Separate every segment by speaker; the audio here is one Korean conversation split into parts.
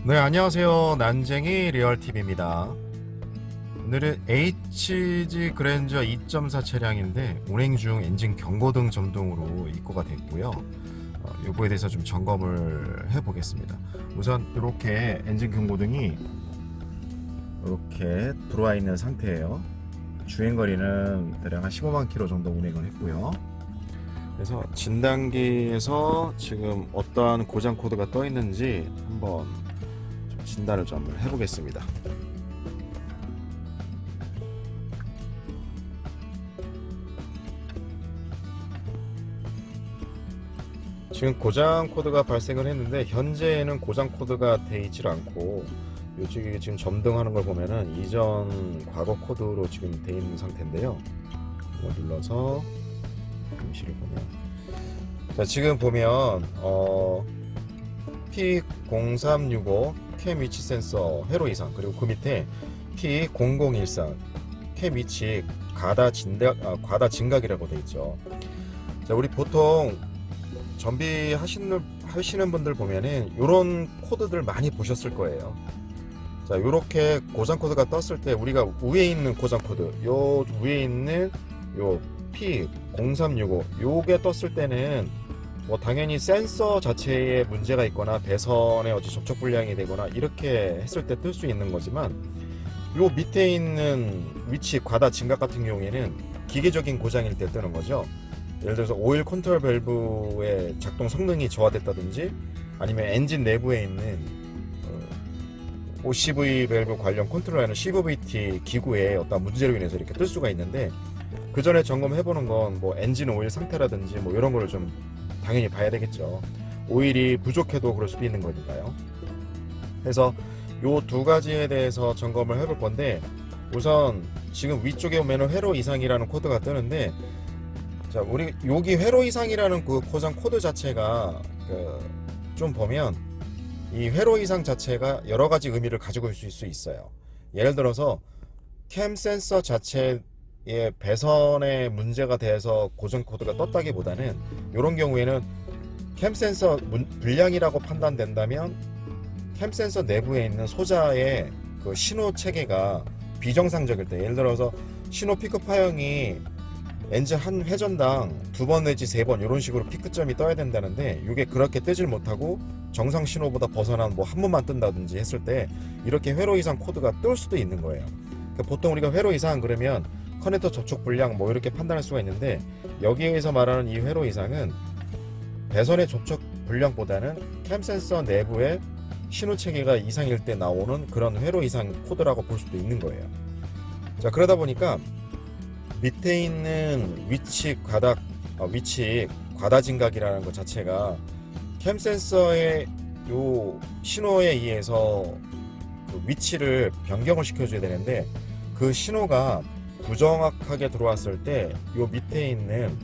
Speaker 1: 네, 안녕하세요. 난쟁이 리얼TV입니다. 오늘은 HG 그랜저 2.4 차량인데 운행 중 엔진 경고등 점등으로 입고가 됐고요. 요거에 대해서 좀 점검을 해 보겠습니다. 우선 이렇게 엔진 경고등이 이렇게 들어와 있는 상태예요. 주행거리는 대략 한 15만 킬로 정도 운행을 했고요. 그래서 진단기에서 지금 어떠한 고장 코드가 떠 있는지 한번 진단을 좀 한번 해보겠습니다. 지금 고장 코드가 발생을 했는데 현재는 고장 코드가 돼 있질 않고 이쪽에 지금 점등하는 걸 보면은 이전 과거 코드로 지금 돼 있는 상태인데요. 이거 눌러서 임시를 보면, 자 지금 보면 P0365 캠 위치 센서 회로 이상, 그리고 그 밑에 P0013 캠 위치 과다 진각이라고 되어 있죠. 자, 우리 보통 하시는 분들 보면은 이런 코드들 많이 보셨을 거예요. 자, 이렇게 고장 코드가 떴을 때 우리가 위에 있는 고장 코드, 요 위에 있는 요 P0365 요게 떴을 때는 뭐 당연히 센서 자체에 문제가 있거나 배선에 어찌 접촉 불량이 되거나 이렇게 했을 때 뜰 수 있는 거지만, 요 밑에 있는 위치 과다 진각 같은 경우에는 기계적인 고장일 때 뜨는 거죠. 예를 들어서 오일 컨트롤 밸브의 작동 성능이 저하됐다든지, 아니면 엔진 내부에 있는 OCV 밸브 관련 컨트롤하는 CVT 기구에 어떤 문제로 인해서 이렇게 뜰 수가 있는데, 그 전에 점검해보는 건 뭐 엔진 오일 상태라든지 뭐 이런 거를 좀 당연히 봐야 되겠죠. 오일이 부족해도 그럴 수도 있는 거니까요. 그래서 요 두 가지에 대해서 점검을 해볼 건데, 우선 지금 위쪽에 보면 회로 이상이라는 코드가 뜨는데, 자, 우리 여기 회로 이상이라는 그 고장 코드 자체가 좀 보면 이 회로 이상 자체가 여러 가지 의미를 가지고 있을 수 있어요. 예를 들어서 캠 센서 자체의 배선에 문제가 돼서 고장 코드가 떴다기보다는, 이런 경우에는 캠 센서 불량이라고 판단된다면 캠 센서 내부에 있는 소자의 그 신호 체계가 비정상적일 때, 예를 들어서 신호 피크 파형이 엔진 한 회전당 2번 내지 3번 이런 식으로 피크점이 떠야 된다는데, 이게 그렇게 뜨질 못하고 정상 신호보다 벗어난 뭐 한 번만 뜬다든지 했을 때 이렇게 회로 이상 코드가 뜰 수도 있는 거예요. 그러니까 보통 우리가 회로 이상 그러면 커넥터 접촉 불량 뭐 이렇게 판단할 수가 있는데, 여기에서 말하는 이 회로 이상은 배선의 접촉 불량보다는 캠 센서 내부의 신호 체계가 이상일 때 나오는 그런 회로 이상 코드라고 볼 수도 있는 거예요. 자, 그러다 보니까 밑에 있는 위치 과다 진각이라는 것 자체가 캠 센서의 요 신호에 의해서 그 위치를 변경을 시켜줘야 되는데, 그 신호가 부정확하게 들어왔을 때 요 밑에 있는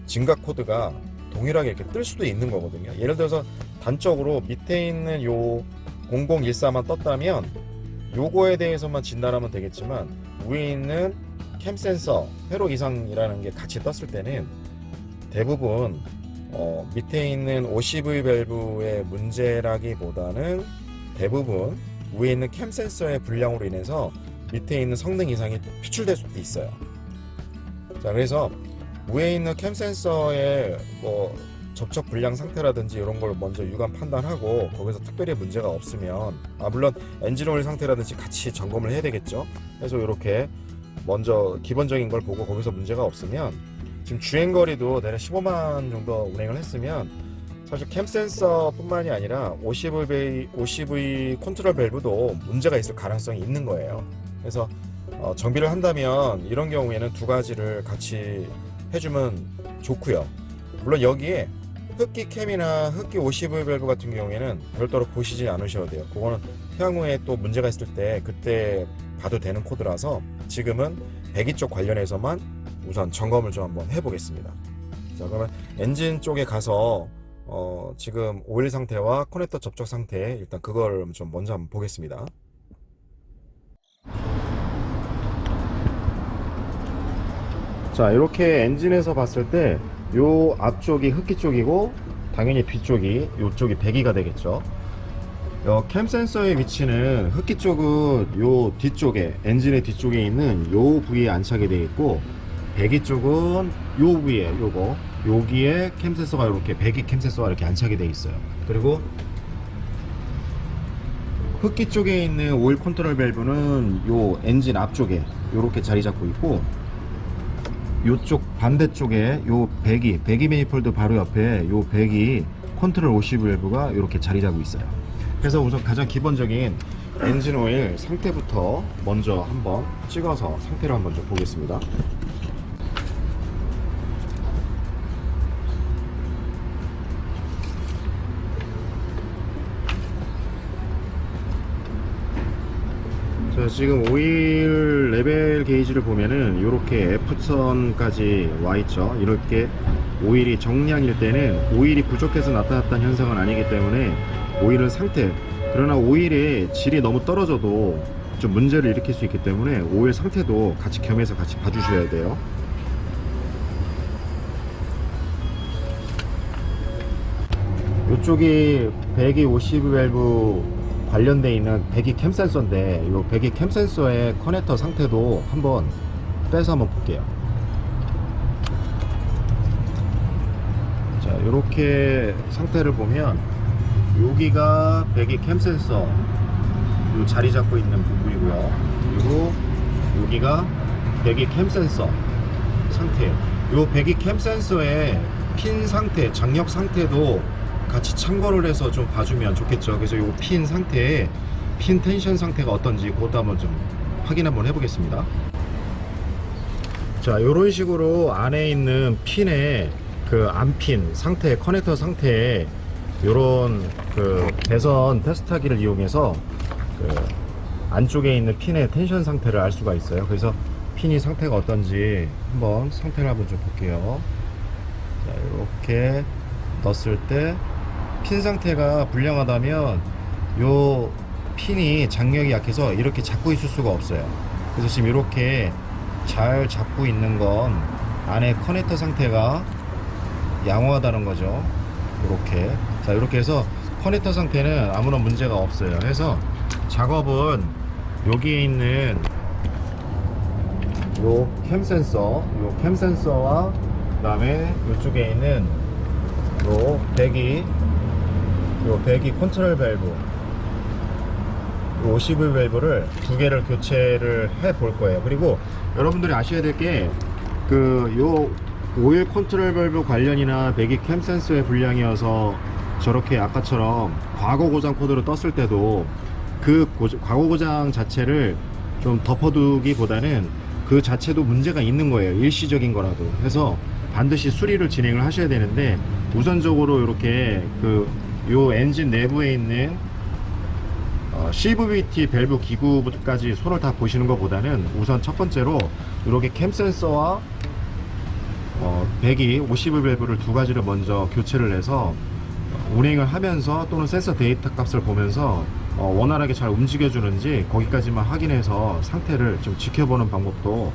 Speaker 1: 진각 코드가 동일하게 이렇게 뜰 수도 있는 거거든요. 예를 들어서 단적으로 밑에 있는 요 0014만 떴다면 요거에 대해서만 진단하면 되겠지만, 위에 있는 캠 센서 회로 이상이라는 게 같이 떴을 때는 대부분 밑에 있는 OCV 밸브의 문제라기보다는 대부분 위에 있는 캠 센서의 불량으로 인해서 밑에 있는 성능 이상이 표출될 수도 있어요. 자, 그래서 위에 있는 캠 센서의 뭐 접촉 불량 상태라든지 이런 걸 먼저 유감 판단하고, 거기서 특별히 문제가 없으면, 물론 엔진 오일 상태라든지 같이 점검을 해야 되겠죠. 그래서 이렇게 먼저 기본적인 걸 보고 거기서 문제가 없으면, 지금 주행거리도 대략 15만 정도 운행을 했으면 사실 캠 센서 뿐만이 아니라 OCV 컨트롤 밸브도 문제가 있을 가능성이 있는 거예요. 그래서 정비를 한다면 이런 경우에는 두 가지를 같이 해주면 좋고요. 물론 여기에 흡기 캠이나 흡기 OCV 밸브 같은 경우에는 별도로 보시지 않으셔도 돼요. 그거는 향후에 또 문제가 있을 때 그때 봐도 되는 코드라서 지금은 배기 쪽 관련해서만 우선 점검을 좀 한번 해보겠습니다. 자, 그러면 엔진 쪽에 가서 지금 오일 상태와 커넥터 접촉 상태, 일단 그걸 좀 먼저 한번 보겠습니다. 자, 이렇게 엔진에서 봤을 때 요 앞쪽이 흡기 쪽이고 당연히 뒤쪽이 요쪽이 배기가 되겠죠. 캠 센서의 위치는 흡기 쪽은 요 뒤쪽에, 엔진의 뒤쪽에 있는 요 부위에 안착이 되어 있고, 배기 쪽은 요 위에, 여기에 캠 센서가 이렇게, 배기 캠 센서가 이렇게 안착이 되어 있어요. 그리고 흡기 쪽에 있는 오일 컨트롤 밸브는 요 엔진 앞쪽에 이렇게 자리 잡고 있고, 요쪽 반대쪽에 요 배기 매니폴드 바로 옆에 요 배기 컨트롤 오시 밸브가 이렇게 자리 잡고 있어요. 그래서 우선 가장 기본적인 엔진 오일 상태부터 먼저 한번 찍어서 상태를 한번 좀 보겠습니다. 자, 지금 오일 레벨 게이지를 보면은 이렇게 F선까지 와 있죠. 이렇게 오일이 정량일 때는 오일이 부족해서 나타났다는 현상은 아니기 때문에 오일은 상태, 그러나 오일의 질이 너무 떨어져도 좀 문제를 일으킬 수 있기 때문에 오일 상태도 같이 겸해서 같이 봐주셔야 돼요. 이쪽이 배기 50 밸브 관련되어 있는 배기 캠 센서인데, 이 배기 캠 센서의 커넥터 상태도 한번 빼서 한번 볼게요. 자, 이렇게 상태를 보면 여기가 배기 캠 센서 요 자리 잡고 있는 부분이고요. 그리고 여기가 배기 캠 센서 상태, 요 배기 캠 센서의 핀 상태, 장력 상태도 같이 참고를 해서 좀 봐주면 좋겠죠. 그래서 요 핀 상태에 핀 텐션 상태가 어떤지 그것도 한번 좀 확인 한번 해보겠습니다. 자, 요런 식으로 안에 있는 핀의 그 안핀 상태, 커넥터 상태에 요런 그 배선 테스트하기를 이용해서 그 안쪽에 있는 핀의 텐션 상태를 알 수가 있어요. 그래서 핀이 상태가 어떤지 한번 상태를 한번 좀 볼게요. 자, 이렇게 넣었을 때 핀 상태가 불량하다면 요 핀이 장력이 약해서 이렇게 잡고 있을 수가 없어요. 그래서 지금 이렇게 잘 잡고 있는 건 안에 커넥터 상태가 양호하다는 거죠. 이렇게, 자, 이렇게 해서 커넥터 상태는 아무런 문제가 없어요. 그래서 작업은 여기에 있는 요 캠 센서와 그 다음에 이쪽에 있는 요 배기 컨트롤 밸브, 50V 밸브를 두 개를 교체를 해 볼 거예요. 그리고 여러분들이 아셔야 될 게 요 오일 컨트롤 밸브 관련이나 배기 캠 센서의 불량이어서 저렇게 아까처럼 과거 고장 코드로 떴을 때도 그 과거 고장 자체를 좀 덮어두기보다는 그 자체도 문제가 있는 거예요. 일시적인 거라도. 해서 반드시 수리를 진행을 하셔야 되는데, 우선적으로 이렇게 요 엔진 내부에 있는 CVT 밸브 기구까지 손을 다 보시는 것보다는 우선 첫 번째로 이렇게 캠 센서와 배기 50V 밸브를 두 가지를 먼저 교체를 해서 운행을 하면서, 또는 센서 데이터 값을 보면서 원활하게 잘 움직여주는지 거기까지만 확인해서 상태를 좀 지켜보는 방법도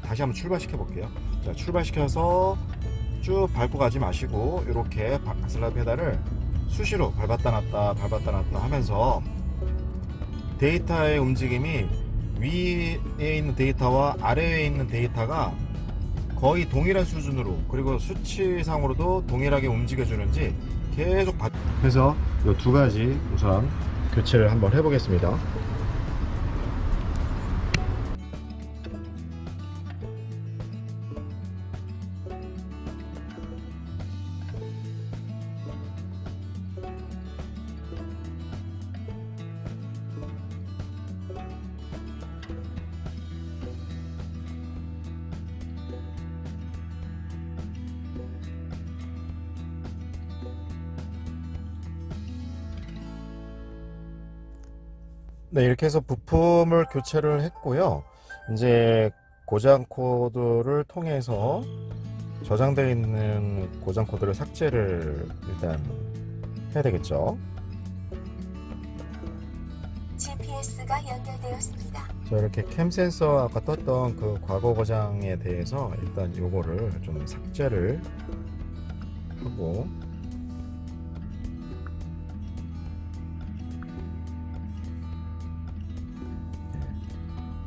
Speaker 1: 다시 한번 출발시켜 볼게요. 자, 출발시켜서 쭉 밟고 가지 마시고 이렇게 악셀러 페달을 수시로 밟았다 놨다 하면서 데이터의 움직임이 위에 있는 데이터와 아래에 있는 데이터가 거의 동일한 수준으로, 그리고 수치상으로도 동일하게 움직여주는지 계속 해서 이 두 가지 우선 교체를 한번 해보겠습니다. 네, 이렇게 해서 부품을 교체를 했고요. 이제 고장 코드를 통해서 저장되어 있는 고장 코드를 삭제를 일단 해야 되겠죠.
Speaker 2: GPS가 연결되었습니다.
Speaker 1: 자, 이렇게 캠 센서 아까 떴던 그 과거 고장에 대해서 일단 요거를 좀 삭제를 하고,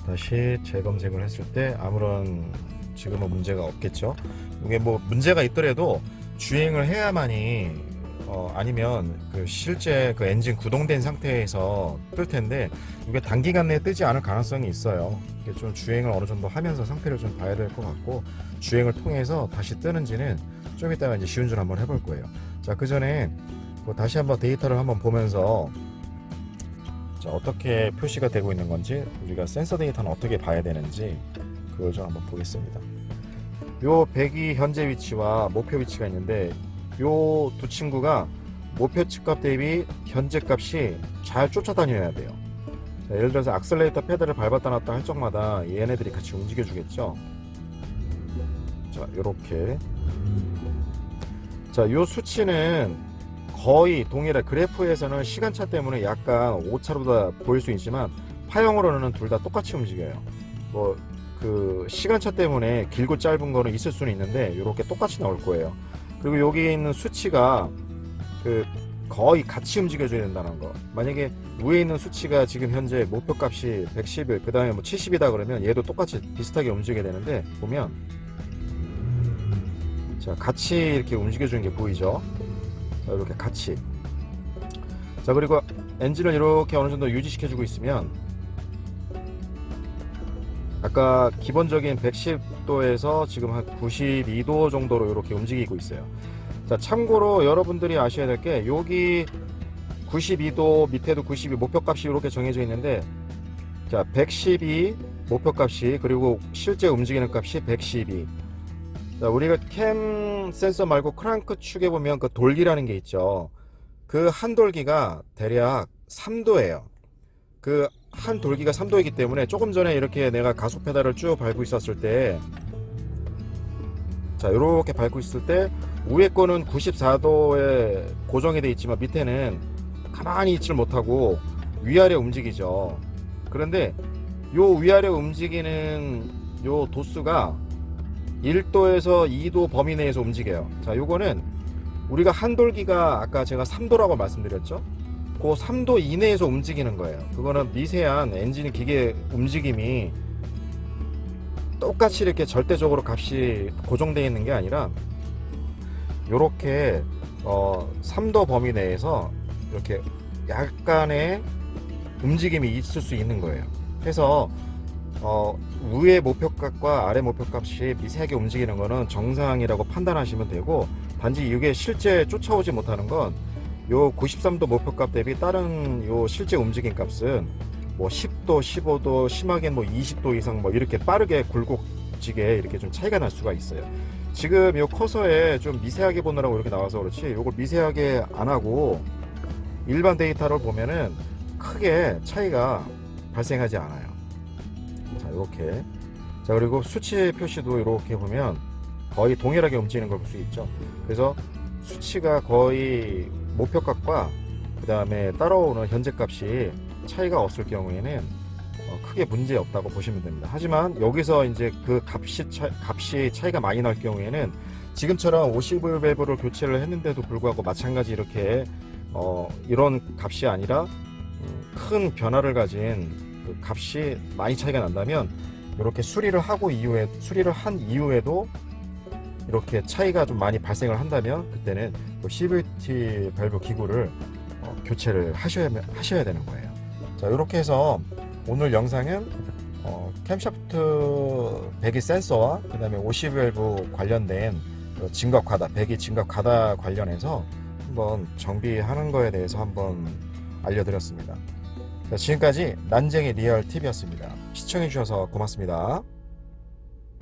Speaker 1: 다시 재검색을 했을 때 아무런 지금은 문제가 없겠죠. 이게 뭐 문제가 있더라도 주행을 해야만이 아니면 그 실제 그 엔진 구동된 상태에서 뜰 텐데 이게 단기간 내에 뜨지 않을 가능성이 있어요. 이게 좀 주행을 어느 정도 하면서 상태를 좀 봐야 될 것 같고, 주행을 통해서 다시 뜨는지는 좀 이따가 이제 시운전 한번 해볼 거예요. 자, 그 전에 다시 한번 데이터를 한번 보면서 자, 어떻게 표시가 되고 있는 건지, 우리가 센서 데이터는 어떻게 봐야 되는지 그걸 좀 한번 보겠습니다. 요 배기 현재 위치와 목표 위치가 있는데 요 두 친구가 목표 측값 대비 현재 값이 잘 쫓아다녀야 돼요. 자, 예를 들어서 악셀레이터 페달을 밟았다 놨다 할 적마다 얘네들이 같이 움직여 주겠죠. 자, 요렇게. 자, 요 수치는 거의 동일해. 그래프에서는 시간차 때문에 약간 오차로다 보일 수 있지만 파형으로는 둘 다 똑같이 움직여요. 뭐 그 시간차 때문에 길고 짧은 거는 있을 수는 있는데 이렇게 똑같이 나올 거예요. 그리고 여기 있는 수치가 그 거의 같이 움직여줘야 된다는 거. 만약에 위에 있는 수치가 지금 현재 목표 값이 111, 그 다음에 뭐 70이다 그러면 얘도 똑같이 비슷하게 움직여야 되는데, 보면 자, 같이 이렇게 움직여주는 게 보이죠. 자, 이렇게 같이. 자, 그리고 엔진을 이렇게 어느 정도 유지시켜주고 있으면 아까 기본적인 110도에서 지금 한 92도 정도로 이렇게 움직이고 있어요. 자, 참고로 여러분들이 아셔야 될 게, 여기 92도 밑에도 92 목표값이 이렇게 정해져 있는데, 자, 112 목표값이, 그리고 실제 움직이는 값이 112. 자, 우리가 캠 센서 말고 크랑크 축에 보면 그 돌기라는 게 있죠. 그 한 돌기가 대략 3도예요. 그 한 돌기가 3도이기 때문에 조금 전에 이렇게 내가 가속 페달을 쭉 밟고 있었을 때, 자, 이렇게 밟고 있을 때 위에 거는 94도에 고정이 돼 있지만 밑에는 가만히 있질 못하고 위아래 움직이죠. 그런데 요 위아래 움직이는 요 도수가 1도에서 2도 범위 내에서 움직여요. 자, 요거는 우리가 한 돌기가 아까 제가 3도라고 말씀드렸죠. 그 3도 이내에서 움직이는 거예요. 그거는 미세한 엔진 기계 움직임이 똑같이 이렇게 절대적으로 값이 고정되어 있는 게 아니라 요렇게 3도 범위 내에서 이렇게 약간의 움직임이 있을 수 있는 거예요. 그래서 위의 목표값과 아래 목표값이 미세하게 움직이는 거는 정상이라고 판단하시면 되고, 단지 이게 실제 쫓아오지 못하는 건 요 93도 목표값 대비 다른 요 실제 움직임 값은 뭐 10도, 15도, 심하게는 뭐 20도 이상 뭐 이렇게 빠르게 굴곡지게 이렇게 좀 차이가 날 수가 있어요. 지금 요 커서에 좀 미세하게 보느라고 이렇게 나와서 그렇지, 요걸 미세하게 안 하고 일반 데이터를 보면은 크게 차이가 발생하지 않아요. 자, 이렇게. 자, 그리고 수치 표시도 이렇게 보면 거의 동일하게 움직이는 걸 볼 수 있죠. 그래서 수치가 거의 목표값과 그 다음에 따라오는 현재값이 차이가 없을 경우에는 크게 문제 없다고 보시면 됩니다. 하지만 여기서 이제 그 값이 차이가 많이 날 경우에는 지금처럼 50밸브를 교체를 했는데도 불구하고 마찬가지 이렇게 이런 값이 아니라 큰 변화를 가진 그 값이 많이 차이가 난다면, 이렇게 수리를 한 이후에도 이렇게 차이가 좀 많이 발생을 한다면 그때는 CVT 밸브 기구를 교체를 하셔야 되는 거예요. 자, 이렇게 해서 오늘 영상은 캠샤프트 배기 센서와 그 다음에 50 밸브 관련된 진각 과다, 배기 진각 과다 관련해서 한번 정비하는 거에 대해서 한번 알려드렸습니다. 자, 지금까지 난쟁이 리얼 TV였습니다. 시청해 주셔서 고맙습니다.